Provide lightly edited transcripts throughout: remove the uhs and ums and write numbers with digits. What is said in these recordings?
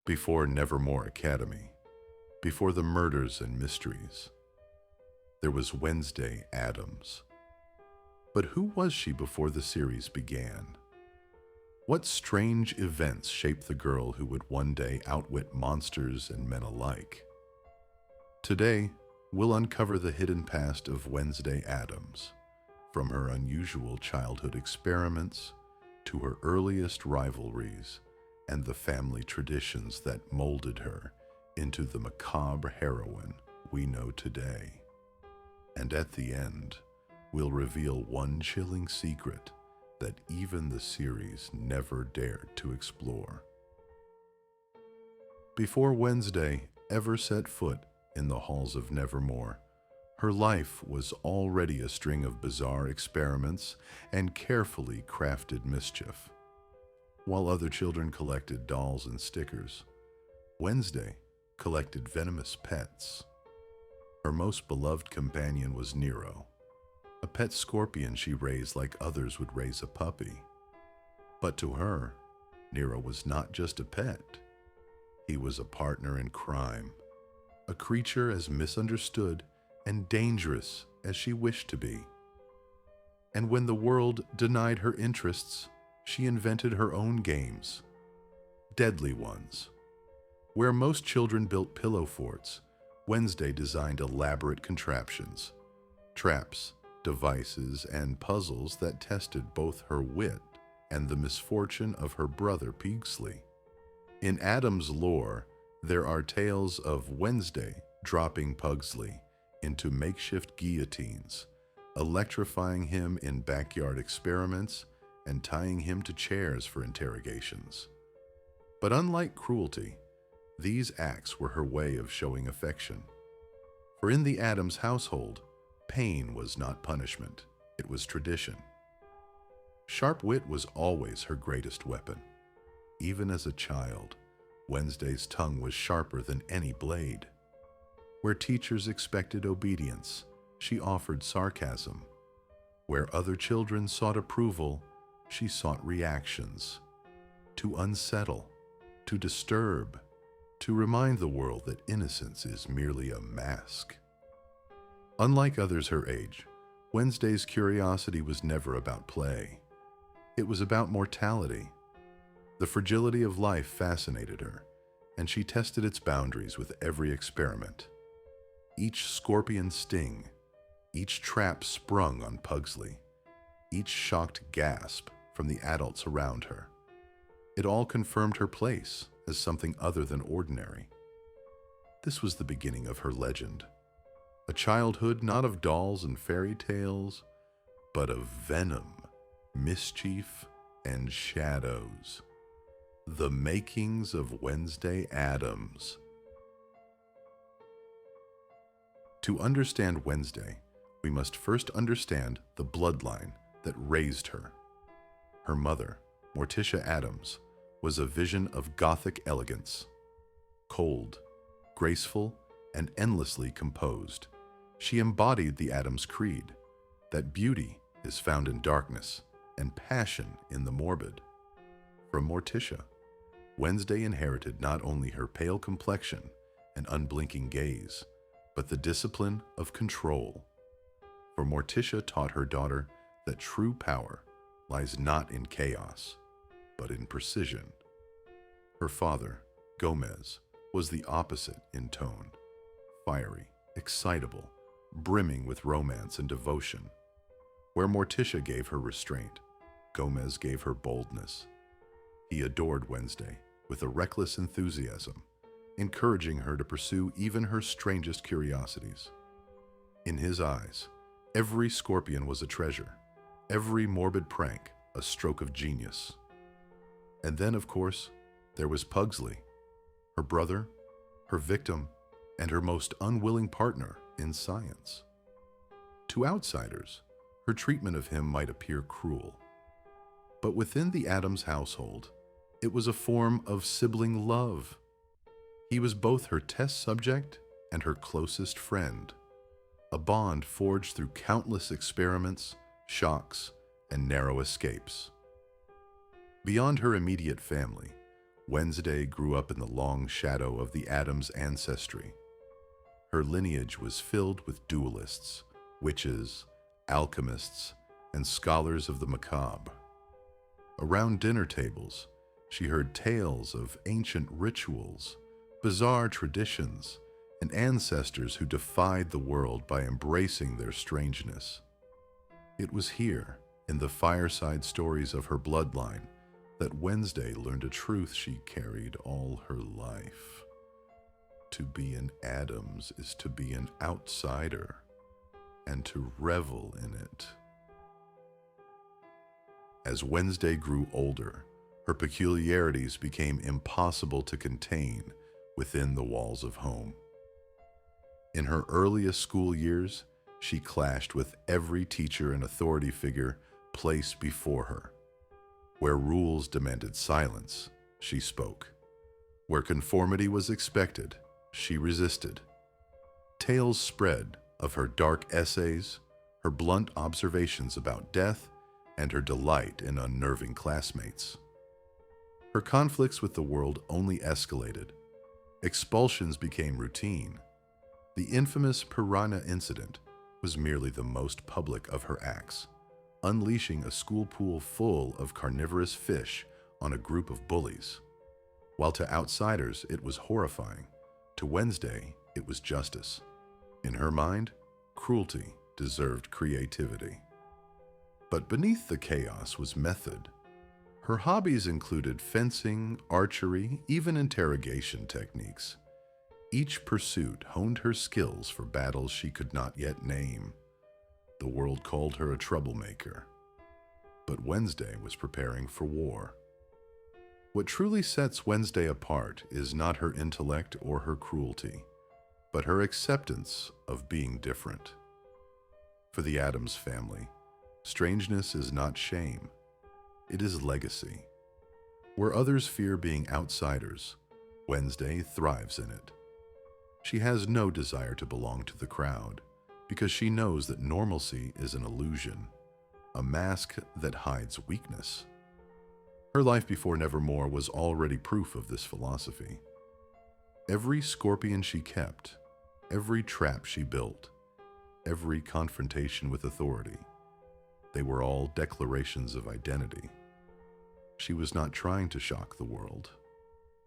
Before Nevermore Academy, before the murders and mysteries, there was Wednesday Addams. But who was she before the series began? What strange events shaped the girl who would one day outwit monsters and men alike? Today, we'll uncover the hidden past of Wednesday Addams, from her unusual childhood experiments to her earliest rivalries and the family traditions that molded her into the macabre heroine we know today. And at the end, we'll reveal one chilling secret that even the series never dared to explore. Before Wednesday ever set foot in the halls of Nevermore, her life was already a string of bizarre experiments and carefully crafted mischief. While other children collected dolls and stickers, Wednesday collected venomous pets. Her most beloved companion was Nero, a pet scorpion she raised like others would raise a puppy. But to her, Nero was not just a pet. He was a partner in crime, a creature as misunderstood and dangerous as she wished to be. And when the world denied her interests, she invented her own games, deadly ones. Where most children built pillow forts, Wednesday designed elaborate contraptions, traps, devices, and puzzles that tested both her wit and the misfortune of her brother Pugsley. In Addams' lore, there are tales of Wednesday dropping Pugsley into makeshift guillotines, electrifying him in backyard experiments, and tying him to chairs for interrogations. But unlike cruelty, these acts were her way of showing affection. For in the Addams household, pain was not punishment, it was tradition. Sharp wit was always her greatest weapon. Even as a child, Wednesday's tongue was sharper than any blade. Where teachers expected obedience, she offered sarcasm. Where other children sought approval, she sought reactions. To unsettle, to disturb, to remind the world that innocence is merely a mask. Unlike others her age, Wednesday's curiosity was never about play. It was about mortality. The fragility of life fascinated her, and she tested its boundaries with every experiment. Each scorpion sting, each trap sprung on Pugsley, each shocked gasp from the adults around her. It all confirmed her place as something other than ordinary. This was the beginning of her legend. A childhood not of dolls and fairy tales, but of venom, mischief, and shadows. The makings of Wednesday Addams. To understand Wednesday, we must first understand the bloodline that raised her. Her mother, Morticia Addams, was a vision of Gothic elegance. Cold, graceful, and endlessly composed, she embodied the Addams creed, that beauty is found in darkness and passion in the morbid. From Morticia, Wednesday inherited not only her pale complexion and unblinking gaze, but the discipline of control. For Morticia taught her daughter that true power lies not in chaos, but in precision. Her father, Gomez, was the opposite in tone, fiery, excitable, brimming with romance and devotion. Where Morticia gave her restraint, Gomez gave her boldness. He adored Wednesday with a reckless enthusiasm, encouraging her to pursue even her strangest curiosities. In his eyes, every scorpion was a treasure, every morbid prank a stroke of genius. And then, of course, there was Pugsley, her brother, her victim, and her most unwilling partner in science. To outsiders, her treatment of him might appear cruel. But within the Addams household, it was a form of sibling love. He was both her test subject and her closest friend, a bond forged through countless experiments, shocks, and narrow escapes. Beyond her immediate family, Wednesday grew up in the long shadow of the Addams ancestry. Her lineage was filled with duelists, witches, alchemists, and scholars of the macabre. Around dinner tables, she heard tales of ancient rituals, bizarre traditions, and ancestors who defied the world by embracing their strangeness. It was here, in the fireside stories of her bloodline, that Wednesday learned a truth she carried all her life. To be an Addams is to be an outsider, and to revel in it. As Wednesday grew older, her peculiarities became impossible to contain within the walls of home. In her earliest school years, she clashed with every teacher and authority figure placed before her. Where rules demanded silence, she spoke. Where conformity was expected, she resisted. Tales spread of her dark essays, her blunt observations about death, and her delight in unnerving classmates. Her conflicts with the world only escalated. Expulsions became routine. The infamous piranha incident was merely the most public of her acts, unleashing a school pool full of carnivorous fish on a group of bullies. While to outsiders it was horrifying, to Wednesday it was justice. In her mind, cruelty deserved creativity. But beneath the chaos was method. Her hobbies included fencing, archery, even interrogation techniques. Each pursuit honed her skills for battles she could not yet name. The world called her a troublemaker. But Wednesday was preparing for war. What truly sets Wednesday apart is not her intellect or her cruelty, but her acceptance of being different. For the Addams family, strangeness is not shame. It is legacy. Where others fear being outsiders, Wednesday thrives in it. She has no desire to belong to the crowd, because she knows that normalcy is an illusion, a mask that hides weakness. Her life before Nevermore was already proof of this philosophy. Every scorpion she kept, every trap she built, every confrontation with authority, they were all declarations of identity. She was not trying to shock the world.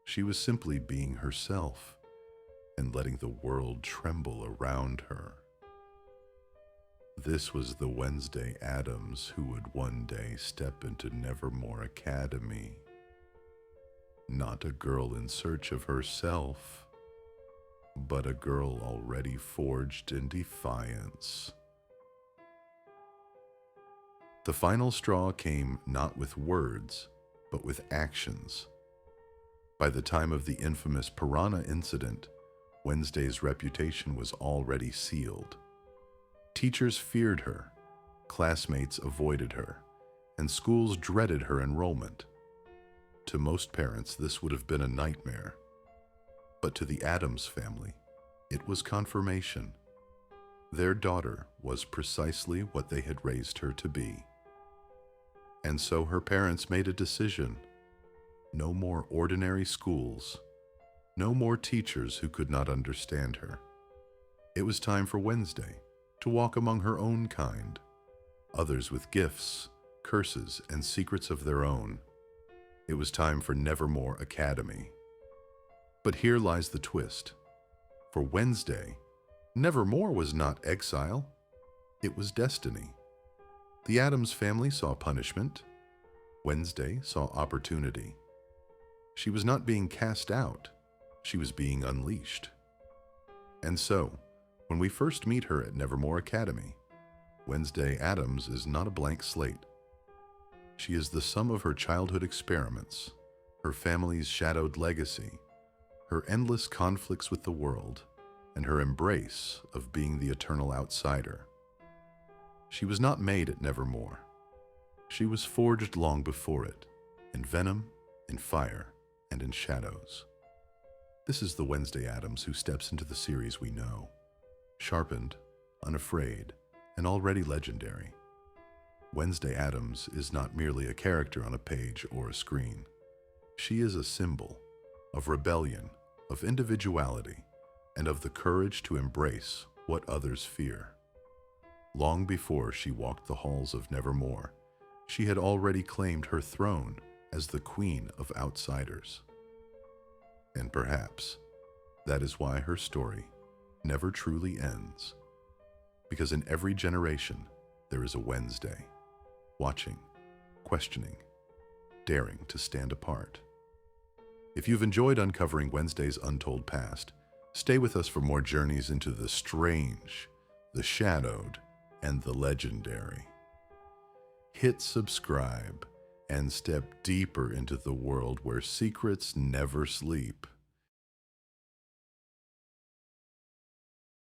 She was simply being herself and letting the world tremble around her. This was the Wednesday Addams who would one day step into Nevermore Academy. Not a girl in search of herself, but a girl already forged in defiance. The final straw came not with words, but with actions. By the time of the infamous piranha incident, Wednesday's reputation was already sealed. Teachers feared her, classmates avoided her, and schools dreaded her enrollment. To most parents, this would have been a nightmare. But to the Addams family, it was confirmation. Their daughter was precisely what they had raised her to be. And so her parents made a decision. No more ordinary schools. No more teachers who could not understand her. It was time for Wednesday to walk among her own kind, others with gifts, curses, and secrets of their own. It was time for Nevermore Academy. But here lies the twist. For Wednesday, Nevermore was not exile. It was destiny. The Addams family saw punishment. Wednesday saw opportunity. She was not being cast out. She was being unleashed. And so, when we first meet her at Nevermore Academy, Wednesday Addams is not a blank slate. She is the sum of her childhood experiments, her family's shadowed legacy, her endless conflicts with the world, and her embrace of being the eternal outsider. She was not made at Nevermore. She was forged long before it, in venom, in fire, and in shadows. This is the Wednesday Addams who steps into the series we know, sharpened, unafraid, and already legendary. Wednesday Addams is not merely a character on a page or a screen. She is a symbol of rebellion, of individuality, and of the courage to embrace what others fear. Long before she walked the halls of Nevermore, she had already claimed her throne as the queen of outsiders. And perhaps that is why her story never truly ends, because in every generation there is a Wednesday, watching, questioning, daring to stand apart. If you've enjoyed uncovering Wednesday's untold past, stay with us for more journeys into the strange, the shadowed, and the legendary. Hit subscribe and step deeper into the world where secrets never sleep.